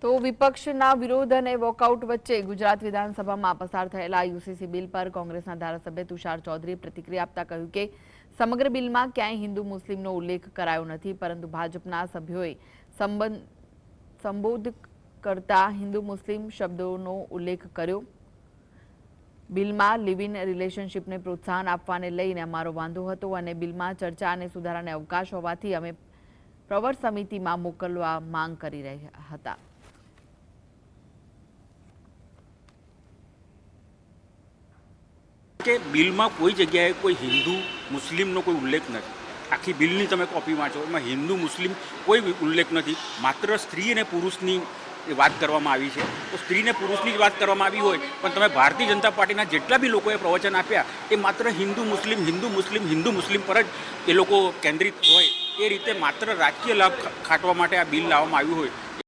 તો વિપક્ષના વિરોધ અને વોકઆઉટ વચ્ચે ગુજરાત વિધાનસભામાં પસાર થયેલા યુસીસી બિલ પર કોંગ્રેસના ધારાસભ્ય તુષાર ચૌધરીએ પ્રતિક્રિયા આપતા કહ્યું કે સમગ્ર બિલમાં ક્યાંય હિન્દુ મુસ્લિમનો ઉલ્લેખ કરાયો નથી, પરંતુ ભાજપના સભ્યોએ સંબોધ કરતા હિન્દુ મુસ્લિમ શબ્દોનો ઉલ્લેખ કર્યો। બિલમાં લિવ ઇન રિલેશનશિપને પ્રોત્સાહન આપવાને લઈને અમારો વાંધો હતો અને બિલમાં ચર્ચા અને સુધારાને અવકાશ હોવાથી અમે પ્રવર સમિતિમાં મોકલવા માંગ કરી રહ્યા હતા। કે બિલમાં કોઈ જગ્યાએ કોઈ હિન્દુ મુસ્લિમનો કોઈ ઉલ્લેખ નથી। આખી બિલની તમે કોપી વાંચો, એમાં હિન્દુ મુસ્લિમ કોઈ ઉલ્લેખ નથી। માત્ર સ્ત્રી અને પુરુષની વાત કરવામાં આવી છે। તો સ્ત્રી અને પુરુષની જ વાત કરવામાં આવી હોય, પણ તમે ભારતીય જનતા પાર્ટીના જેટલા બી લોકોએ પ્રવચન આપ્યા એ માત્ર હિન્દુ મુસ્લિમ પર જ એ લોકો કેન્દ્રિત હોય, એ રીતે માત્ર રાજકીય લાભ ખાટવા માટે આ બિલ લાવવામાં આવ્યું હોય